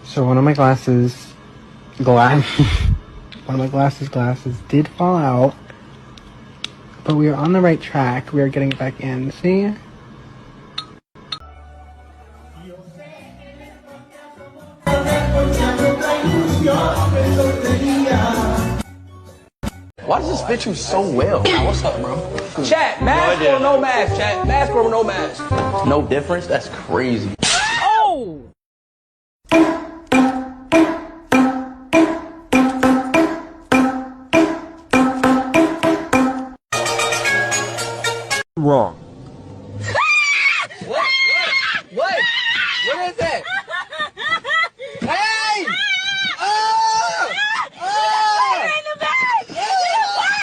So one of my glasses did fall out, but we are on the right track. We are getting it back in. See? Why does this fit you so well? What's up, bro? Chat, mask or no mask, chat? Mask or no mask? No difference? That's crazy. Oh! Wrong.